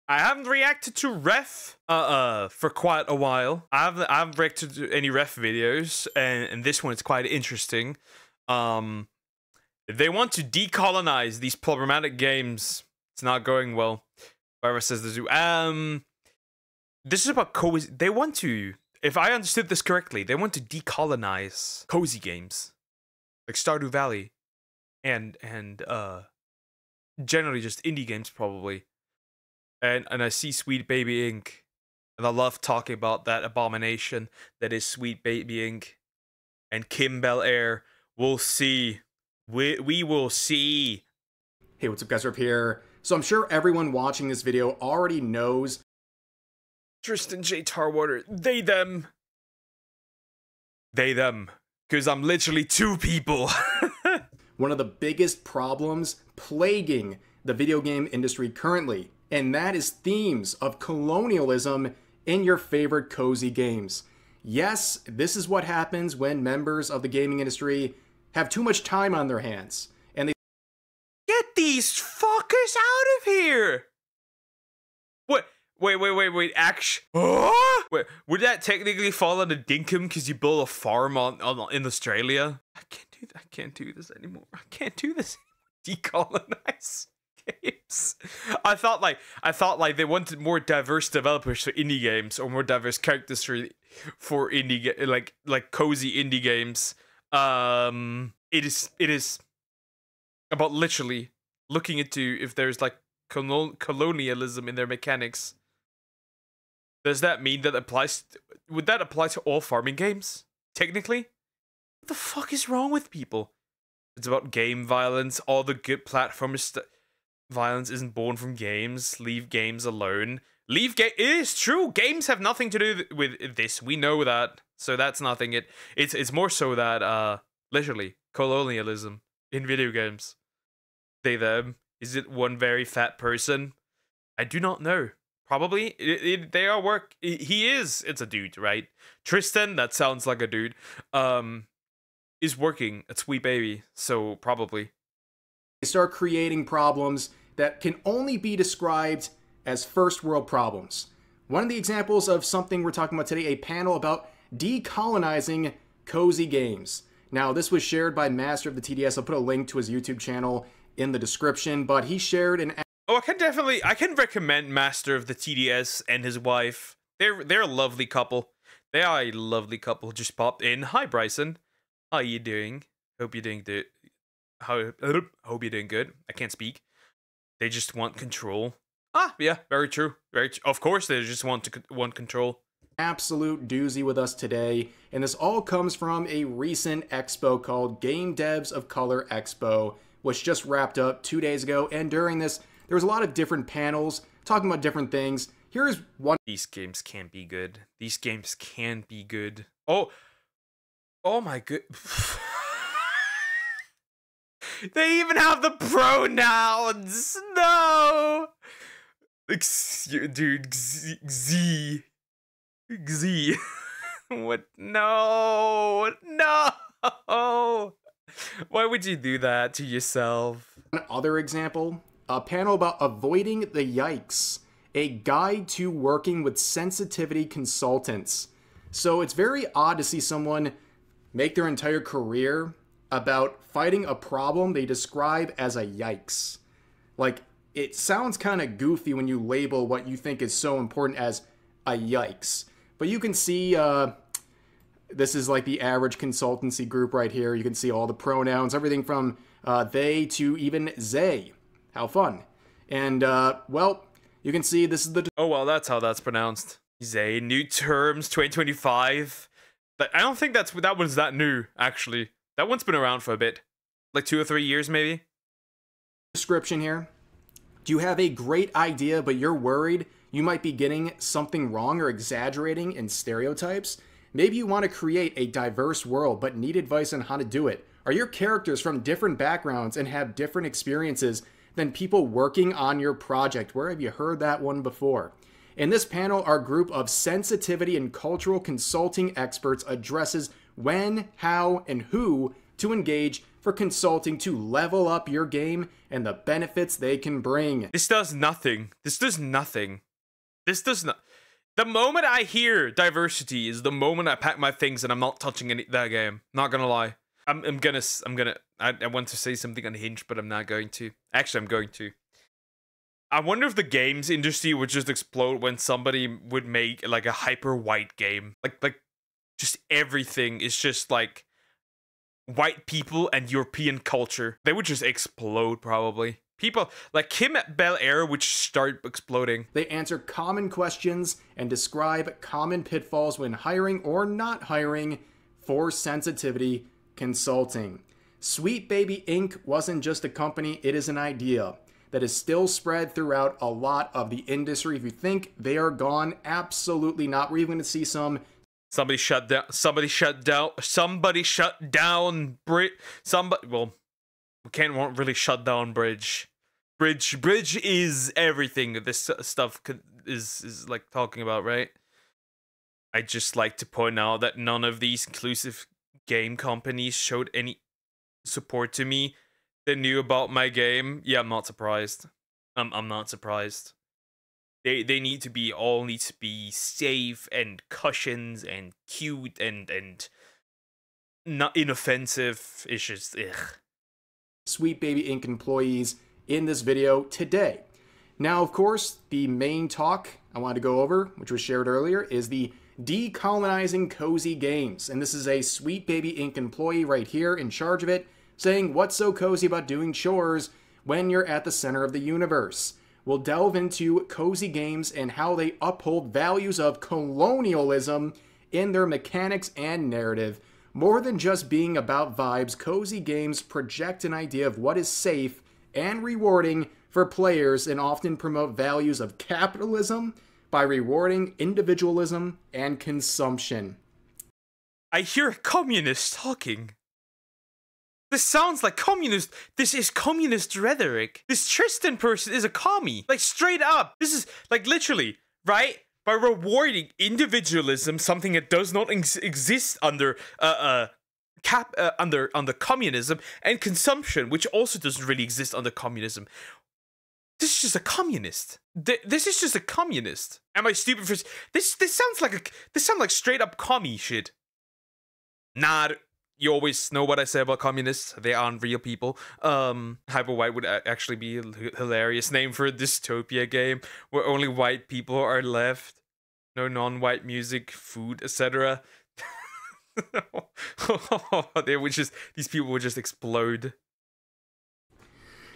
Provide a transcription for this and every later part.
I haven't reacted to ref for quite a while. I haven't reacted to any ref videos, and this one is quite interesting. They want to decolonize these problematic games. It's not going well. Whoever says desu. This is about cozy. They want to, if I understood this correctly, they want to decolonize cozy games like Stardew Valley, and generally just indie games probably. And I see Sweet Baby Inc. And I love talking about that abomination that is Sweet Baby Inc. And Kim Bel Air. We'll see. We will see. Hey, what's up, guys? Up here. So I'm sure everyone watching this video already knows Tristan J. Tarwater. They, them. They, them. Because I'm literally two people. one of the biggest problems plaguing the video game industry currently, and that is themes of colonialism in your favorite cozy games. Yes, this is what happens when members of the gaming industry have too much time on their hands, and they get these fuckers out of here! What? Wait, wait, would that technically fall under Dinkum because you build a farm in Australia? I can't do this anymore. I can't do this. Decolonize games. I thought like they wanted more diverse developers for indie games, or more diverse characters for indie like cozy indie games. It is about literally looking into if there's like colonialism in their mechanics. Does that mean that would that apply to all farming games? Technically? What the fuck is wrong with people? It's about game violence. All the good platformers violence isn't born from games. Leave games alone. It is true. Games have nothing to do with this. We know that. So that's nothing. It's more so that literally colonialism in video games. They them. Is it one very fat person? I do not know. Probably. They are work. He is. It's a dude, right? Tristan, that sounds like a dude. Is working at Sweet Baby, so probably. They start creating problems that can only be described as first world problems. One of the examples of something we're talking about today, a panel about decolonizing cozy games. Now, this was shared by Master of the TDS. I'll put a link to his YouTube channel in the description, but he shared an... Oh, I can recommend Master of the TDS and his wife. They're a lovely couple. They are a lovely couple. Just popped in. Hi, Bryson. How are you doing? Hope you're doing good. Hope you're doing good. I can't speak. They just want control. Ah, yeah, very true. Of course, they just want control. Absolute doozy with us today, and this all comes from a recent expo called Game Devs of Color Expo, which just wrapped up 2 days ago. And during this, there was a lot of different panels talking about different things. Here's one. These games can be good. These games can be good. Oh my good. They even have the pronouns. No. Dude, Z. What? No. Why would you do that to yourself? Another example, a panel about avoiding the yikes, a guide to working with sensitivity consultants. So it's very odd to see someone make their entire career about fighting a problem they describe as a yikes. Like, it sounds kind of goofy when you label what you think is so important as a yikes. But you can see, this is like the average consultancy group right here. You can see all the pronouns, everything from they to even they. How fun. And, well, you can see this is the... Oh, well, that's how that's pronounced. They, new terms, 2025. I don't think that one's that new, actually. That one's been around for a bit. Like 2 or 3 years, maybe? Description here. Do you have a great idea, but you're worried you might be getting something wrong or exaggerating in stereotypes? Maybe you want to create a diverse world, but need advice on how to do it. Are your characters from different backgrounds and have different experiences than people working on your project? Where have you heard that one before? In this panel, our group of sensitivity and cultural consulting experts addresses when, how, and who to engage for consulting to level up your game and the benefits they can bring. This does nothing. This does nothing. This does not. The moment I hear diversity is the moment I pack my things and I'm not touching that game. Not gonna lie. I want to say something unhinged, but I'm not going to. Actually, I'm going to. I wonder if the games industry would just explode when somebody would make like a hyper white game. Like just everything is just like white people and European culture. They would just explode probably. People like Kim at Bel Air would start exploding. They answer common questions and describe common pitfalls when hiring or not hiring for sensitivity consulting. Sweet Baby Inc. wasn't just a company, it is an idea that is still spread throughout a lot of the industry. If you think they are gone, absolutely not. We're even going to see some. Somebody shut down. Well, we can't really shut down Bridge. Bridge is everything that this stuff is like talking about, right? I just like to point out that none of these inclusive game companies showed any support to me. They knew about my game. Yeah, I'm not surprised. I'm not surprised. They need to be safe and cushions and cute and not inoffensive. It's just ugh. Sweet Baby Inc. employees in this video today. Now, of course, the main talk I wanted to go over, which was shared earlier, is the decolonizing cozy games. And this is a Sweet Baby Inc. employee right here in charge of it, saying what's so cozy about doing chores when you're at the center of the universe. We'll delve into cozy games and how they uphold values of colonialism in their mechanics and narrative. More than just being about vibes, cozy games project an idea of what is safe and rewarding for players and often promote values of capitalism by rewarding individualism and consumption. I hear communists talking. This sounds like communist. This is communist rhetoric. This Tristan person is a commie. Like, straight up. This is, like, literally, right? By rewarding individualism, something that does not exist under under communism, and consumption, which also doesn't really exist under communism. This is just a communist. This is just a communist. Am I stupid for this? This sounds like straight up commie shit. Nah, you always know what I say about communists. They aren't real people. Hyperwhite would actually be a hilarious name for a dystopia game where only white people are left. No non-white music, food, etc. These people would just explode.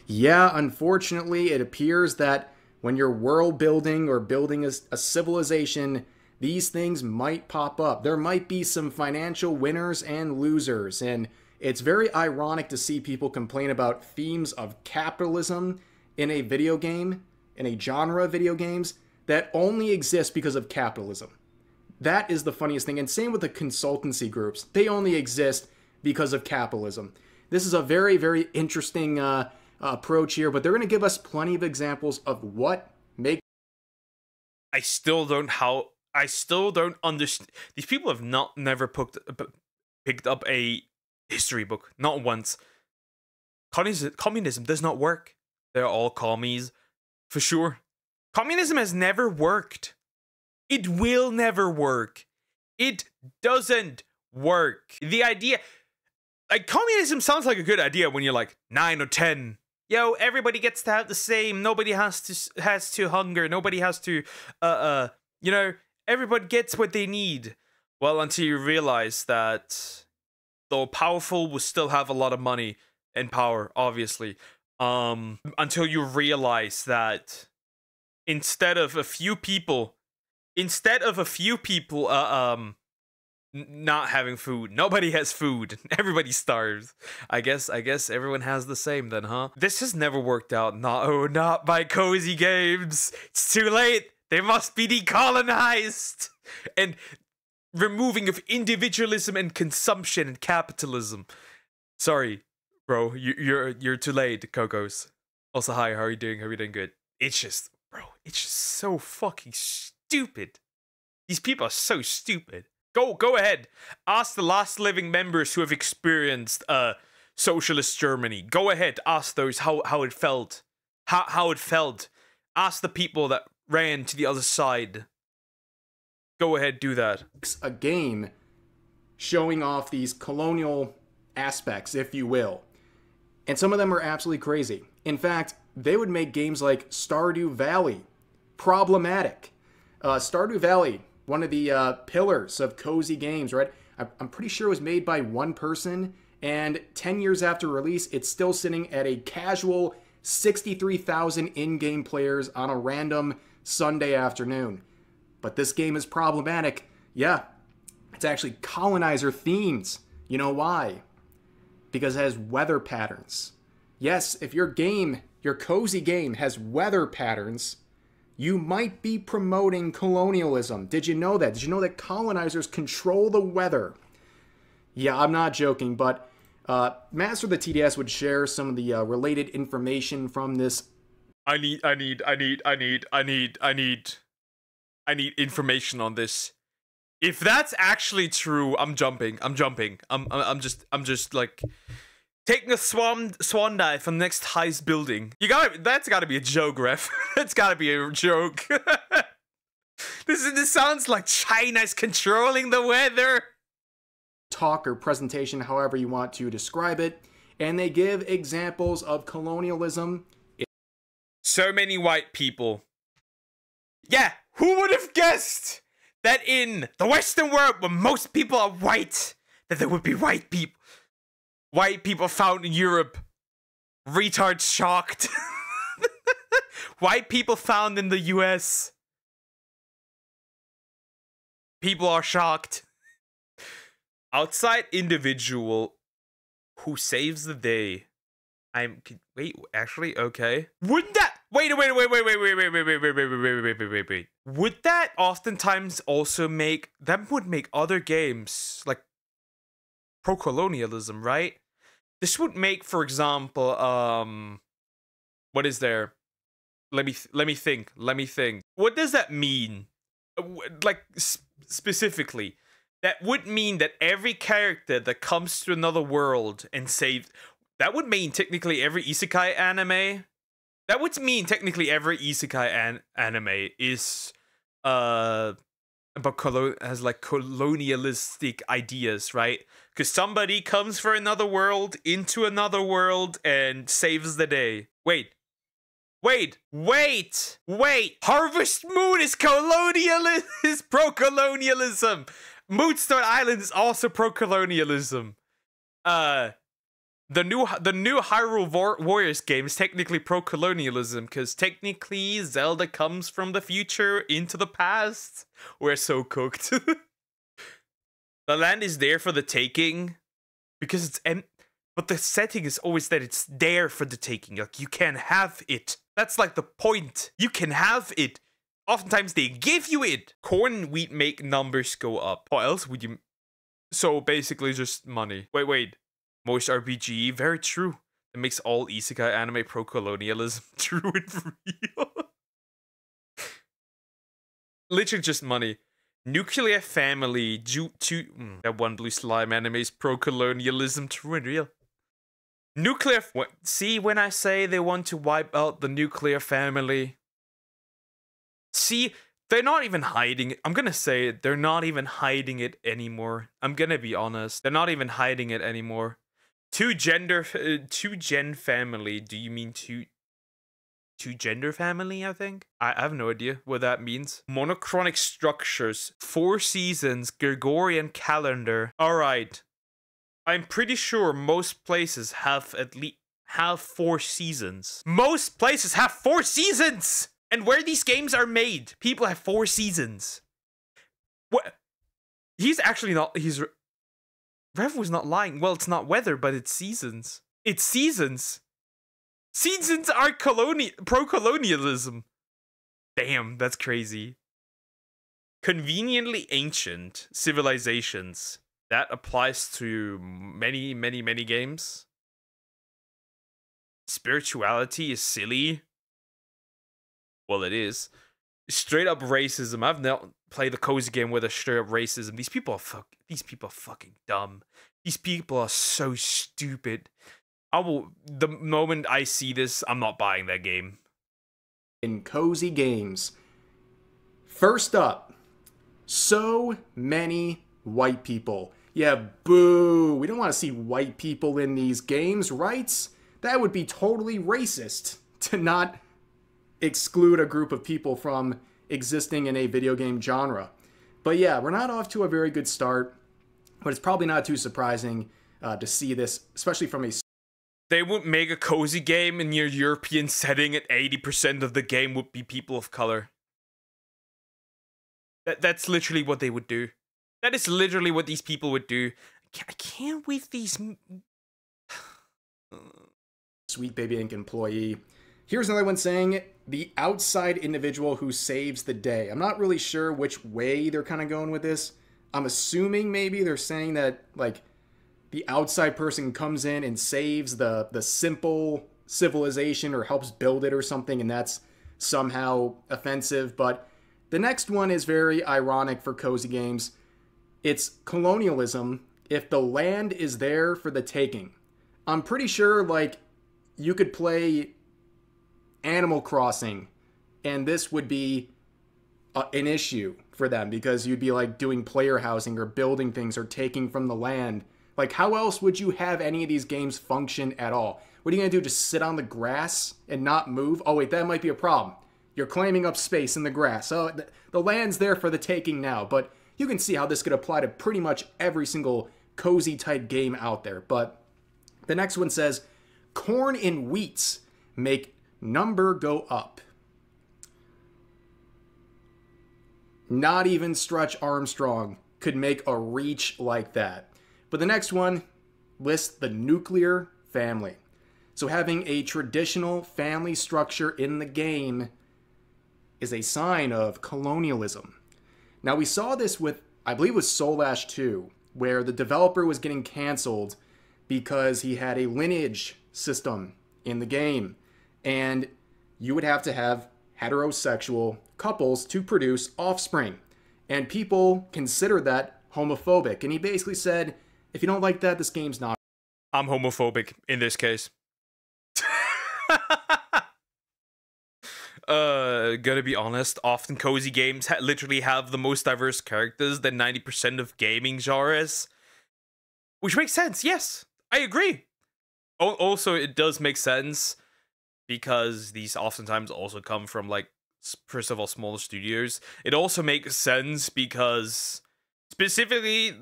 Yeah, unfortunately, it appears that when you're world building or building a civilization, these things might pop up. There might be some financial winners and losers, and it's very ironic to see people complain about themes of capitalism in a video game, in a genre of video games, that only exist because of capitalism. That is the funniest thing. And same with the consultancy groups. They only exist because of capitalism. This is a very, very interesting approach here, but they're going to give us plenty of examples of what makes... I still don't understand. These people have never picked up a history book. Not once. Communism does not work. They're all commies. For sure. Communism has never worked. It will never work. It doesn't work. The idea... Like, communism sounds like a good idea when you're like 9 or 10. Yo, everybody gets to have the same. Nobody has to hunger. Nobody has to, you know, everybody gets what they need. Well, until you realize that the powerful will still have a lot of money and power, obviously. Until you realize that instead of a few people not having food, nobody has food, everybody starves. I guess everyone has the same then, huh? This has never worked out. No, not by cozy games. It's too late. They must be decolonized and removing of individualism and consumption and capitalism. Sorry, bro, you're too late, Cocos. Also, hi, how are you doing? Hope you're doing good. It's just, bro, it's just so fucking stupid. These people are so stupid. Go ahead. Ask the last living members who have experienced socialist Germany. Go ahead. Ask those how it felt. How it felt. Ask the people that ran to the other side. Go ahead, do that. A game showing off these colonial aspects, if you will. And some of them are absolutely crazy. In fact, they would make games like Stardew Valley problematic. Stardew Valley, one of the pillars of cozy games, right? I'm pretty sure it was made by one person, and 10 years after release, it's still sitting at a casual 63,000 in-game players on a random Sunday afternoon. But this game is problematic. Yeah, it's actually colonizer themed. You know why? Because it has weather patterns. Yes, if your game, your cozy game, has weather patterns, you might be promoting colonialism. Did you know that? Did you know that colonizers control the weather? Yeah, I'm not joking, but Master of the TDS would share some of the related information from this. I need information on this. If that's actually true, I'm jumping. I'm just like taking a swan dive from the next highest building. That's gotta be a joke, ref. That's gotta be a joke. This sounds like China's controlling the weather. Talk or presentation, however you want to describe it, and they give examples of colonialism. So many white people. Yeah, who would have guessed that in the Western world, where most people are white, that there would be white people? White people found in Europe. Retards shocked. White people found in the US. People are shocked. Outside individual who saves the day. Wait, actually, okay. Wouldn't that wait. Would that oftentimes also would make other games like pro-colonialism, right? This would make, for example, what is there? Let me think. What does that mean? Like specifically, that would mean that every character that comes to another world and saves. That would mean technically every isekai anime. That would mean technically every isekai anime is about has like colonialistic ideas, right? Because somebody comes from another world into another world and saves the day. Wait. Harvest Moon is is pro-colonialism. Moonstone Island is also pro-colonialism. The new Hyrule Warriors game is technically pro-colonialism because technically Zelda comes from the future into the past. We're so cooked. The land is there for the taking because it's but the setting is always that it's there for the taking. Like, you can have it. That's like the point. You can have it. Oftentimes they give you it. Corn and wheat make numbers go up. What else would you? So basically just money. Wait. Most RPG, very true. It makes all isekai anime pro-colonialism true and real. Literally just money. Nuclear Family, that one blue slime anime is pro-colonialism true and real. See, when I say they want to wipe out the nuclear family. See, they're not even hiding it. I'm gonna say it. They're not even hiding it anymore. I'm gonna be honest. They're not even hiding it anymore. Two-gen family. Do you mean two-gender family, I think? I have no idea what that means. Monochronic structures. 4 seasons. Gregorian calendar. Alright. I'm pretty sure most places have at least 4 seasons. Most places have 4 seasons! And where these games are made, people have 4 seasons. What? He's actually not... Rev was not lying. Well, it's not weather, but it's seasons. It's seasons. Seasons are pro-colonialism. Damn, that's crazy. Conveniently ancient civilizations. That applies to many games. Spirituality is silly. Well, it is. straight up racism. I've not played a cozy game with a straight up racism. These people are fucking dumb. These people are so stupid. The moment I see this, I'm not buying that game. In cozy games. First up, so many white people. Yeah, boo. We don't want to see white people in these games, right? That would be totally racist to not exclude a group of people from existing in a video game genre. But yeah, we're not off to a very good start, but it's probably not too surprising to see this, especially from a... They would make a cozy game in your European setting and 80% of the game would be people of color. That's literally what they would do. That is literally what these people would do. I can't with these... Sweet Baby Inc. employee. Here's another one saying, the outside individual who saves the day. I'm not really sure which way they're kind of going with this. I'm assuming maybe they're saying that, like, the outside person comes in and saves the simple civilization or helps build it or something, and that's somehow offensive. But the next one is very ironic for cozy games. It's colonialism if the land is there for the taking. I'm pretty sure, like, you could play Animal Crossing and this would be an issue for them because you'd be, like, doing player housing or building things or taking from the land. Like, how else would you have any of these games function at all? What are you going to do, just sit on the grass and not move? Oh, wait, that might be a problem. You're claiming up space in the grass. Oh, the land's there for the taking now, but you can see how this could apply to pretty much every single cozy type game out there. But the next one says, corn and wheats make number go up. Not even Stretch Armstrong could make a reach like that. But the next one lists the nuclear family. So having a traditional family structure in the game is a sign of colonialism. Now, we saw this with, I believe it was Soul Ash 2, where the developer was getting canceled because he had a lineage system in the game. And you would have to have heterosexual couples to produce offspring. And people considered that homophobic. And he basically said, if you don't like that, this game's not. I'm homophobic in this case. Gotta be honest, often cozy games literally have the most diverse characters than 90% of gaming genres. Which makes sense, yes. I agree. Also, it does make sense because these oftentimes also come from, like, first of all, smaller studios. It also makes sense because, specifically,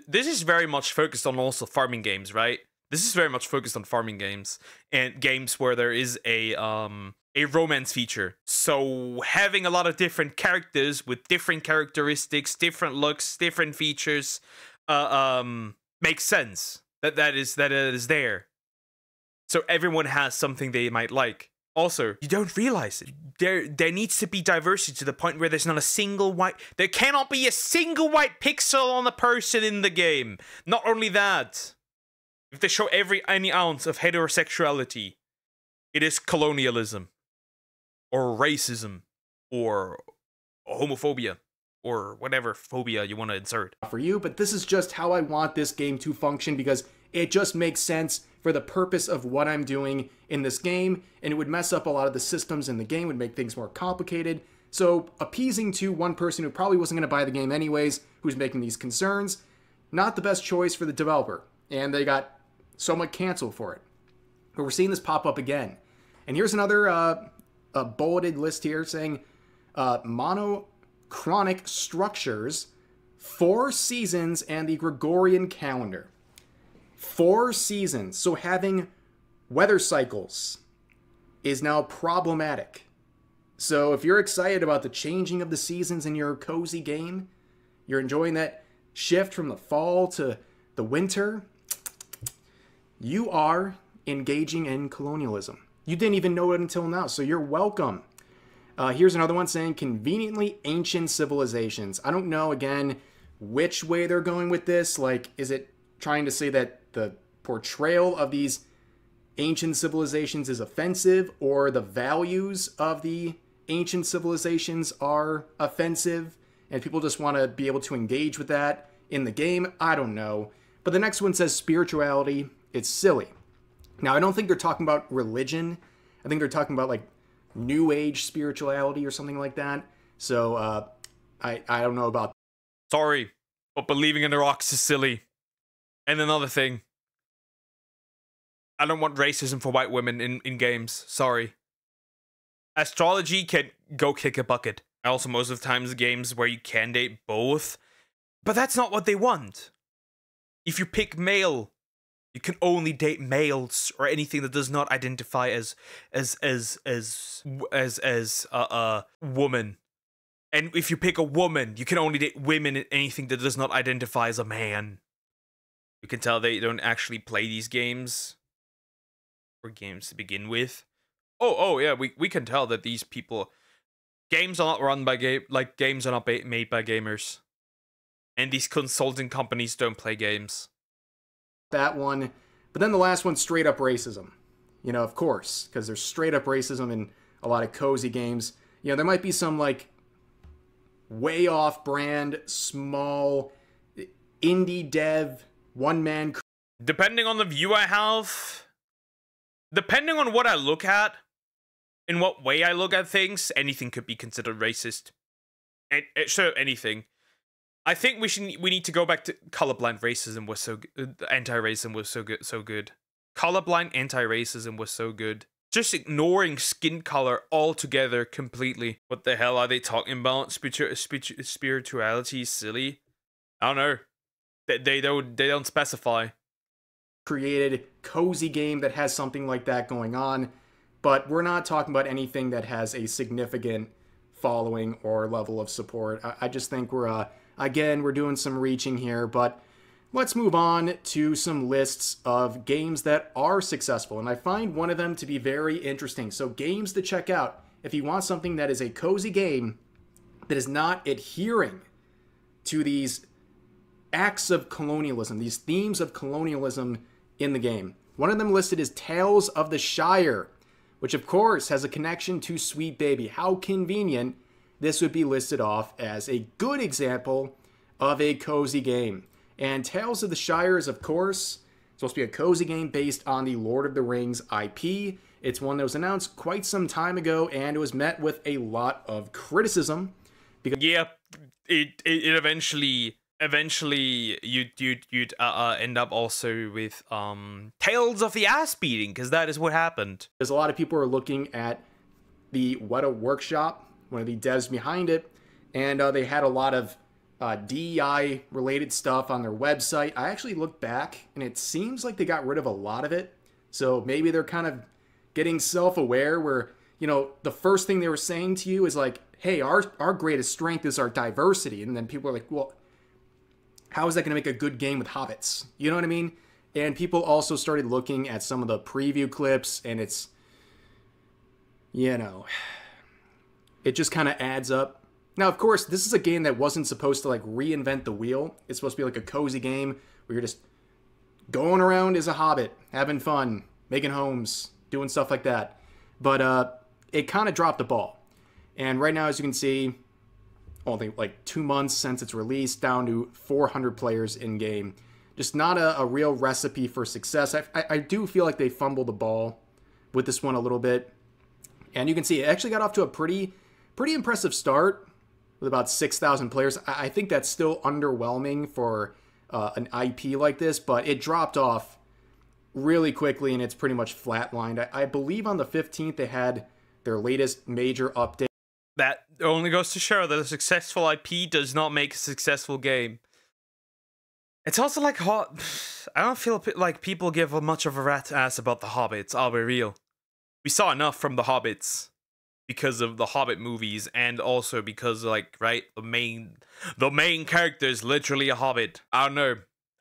this is very much focused on also farming games, right? This is very much focused on farming games and games where there is a romance feature. So having a lot of different characters with different characteristics, different looks, different features, makes sense. That is there. So everyone has something they might like. Also, you don't realize it. There needs to be diversity to the point where there's not a single white... There cannot be a single white pixel on a person in the game. Not only that, if they show any ounce of heterosexuality, it is colonialism. Or racism. Or homophobia. Or whatever phobia you want to insert. For you, but this is just how I want this game to function because it just makes sense for the purpose of what I'm doing in this game, and it would mess up a lot of the systems in the game, would make things more complicated. So appeasing to one person who probably wasn't going to buy the game anyways, who's making these concerns, not the best choice for the developer, and they got somewhat canceled for it. But we're seeing this pop up again. And here's another a bulleted list here saying monochronic structures, 4 seasons, and the Gregorian calendar. 4 seasons. So having weather cycles is now problematic. So if you're excited about the changing of the seasons in your cozy game, you're enjoying that shift from the fall to the winter, you are engaging in colonialism. You didn't even know it until now, so you're welcome. Here's another one saying conveniently ancient civilizations. I don't know, again, which way they're going with this. Like, is it trying to say that the portrayal of these ancient civilizations is offensive, or the values of the ancient civilizations are offensive and people just want to be able to engage with that in the game. I don't know. But the next one says spirituality. It's silly. Now, I don't think they're talking about religion. I think they're talking about like new age spirituality or something like that. So I don't know about. Sorry, but believing in the rocks is silly. And another thing, I don't want racism for white women in games. Sorry. Astrology can go kick a bucket. Also, most of the times games where you can date both, but that's not what they want. If you pick male, you can only date males or anything that does not identify as woman. And if you pick a woman, you can only date women and anything that does not identify as a man. You can tell they don't actually play these games. Or games to begin with. Oh yeah, we can tell that these people... Games are not run by games are not made by gamers. And these consulting companies don't play games. That one. But then the last one, straight up racism. You know, of course, because there's straight up racism in a lot of cozy games. You know, there might be some like way off brand, small, indie dev, one man. Depending on the view I have, depending on what I look at, in what way I look at things, anything could be considered racist. And sure, anything. I think we need to go back to colorblind racism was so good. Anti-racism was so good. Colorblind anti-racism was so good. Just ignoring skin color altogether completely. What the hell are they talking about? Spirituality is silly. I don't know. They don't specify. Created cozy game that has something like that going on, but we're not talking about anything that has a significant following or level of support. I just think we're again, we're doing some reaching here, but let's move on to some lists of games that are successful, and I find one of them to be very interesting. So games to check out if you want something that is a cozy game that is not adhering to these acts of colonialism, these themes of colonialism in the game. One of them listed is Tales of the Shire, which of course has a connection to Sweet Baby. How convenient this would be listed off as a good example of a cozy game. And Tales of the Shire is, of course, supposed to be a cozy game based on the Lord of the Rings IP. It's one that was announced quite some time ago, and it was met with a lot of criticism. Because yeah, it eventually you'd end up also with Tales of the Ass Beating, because that is what happened. There's a lot of people are looking at the Weta Workshop, one of the devs behind it, and they had a lot of DEI related stuff on their website. I actually looked back and it seems like they got rid of a lot of it. So maybe they're kind of getting self-aware where, you know, the first thing they were saying to you is like, hey, our greatest strength is our diversity. And then people are like, well, how is that going to make a good game with hobbits? You know what I mean? And people also started looking at some of the preview clips, and it's, you know, it just kind of adds up. Now, of course, this is a game that wasn't supposed to, like, reinvent the wheel. It's supposed to be like a cozy game where you're just going around as a hobbit, having fun, making homes, doing stuff like that. But it kind of dropped the ball. And right now, as you can see, only like 2 months since its release, down to 400 players in-game. Just not a real recipe for success. I do feel like they fumbled the ball with this one a little bit. And you can see it actually got off to a pretty impressive start with about 6,000 players. I think that's still underwhelming for an IP like this, but it dropped off really quickly and it's pretty much flatlined. I believe on the 15th they had their latest major update. That only goes to show that a successful IP does not make a successful game. It's also like I don't feel like people give much of a rat's ass about the Hobbits, I'll be real. We saw enough from the Hobbits because of the Hobbit movies, and also because, like, right, the main character is literally a Hobbit. I don't know.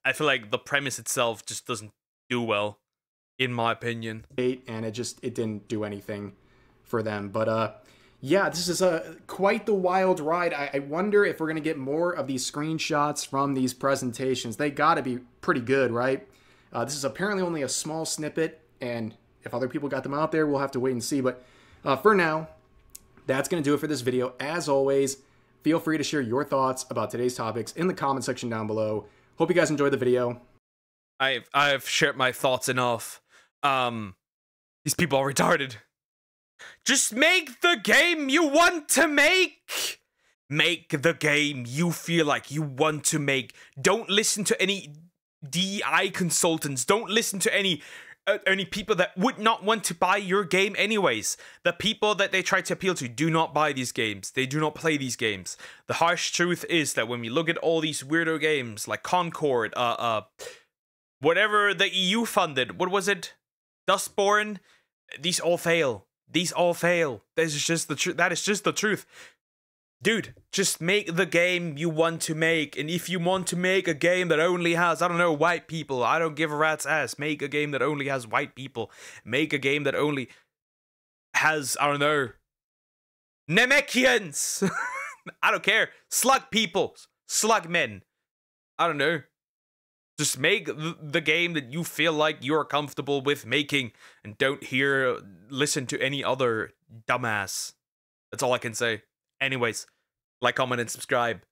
I feel like the premise itself just doesn't do well, in my opinion. And it didn't do anything for them. But yeah, this is quite the wild ride. I wonder if we're going to get more of these screenshots from these presentations. They got to be pretty good, right? This is apparently only a small snippet, and if other people got them out there, we'll have to wait and see. But for now, that's going to do it for this video. As always, feel free to share your thoughts about today's topics in the comment section down below. Hope you guys enjoyed the video. I've shared my thoughts enough. These people are retarded. Just make the game you want to make. Make the game you feel like you want to make. Don't listen to any DI consultants. Don't listen to any people that would not want to buy your game anyways. The people that they try to appeal to do not buy these games. They do not play these games. The harsh truth is that when we look at all these weirdo games like Concord, whatever the EU funded, what was it? Dustborn? These all fail. These all fail. That is just the truth. Dude, just make the game you want to make. And if you want to make a game that only has, I don't know, white people, I don't give a rat's ass. Make a game that only has white people. Make a game that only has, I don't know, Namekians. I don't care. Slug people. Slug men. I don't know. Just make the game that you feel like you're comfortable with making. And don't listen to any other dumbass. That's all I can say. Anyways, like, comment, and subscribe.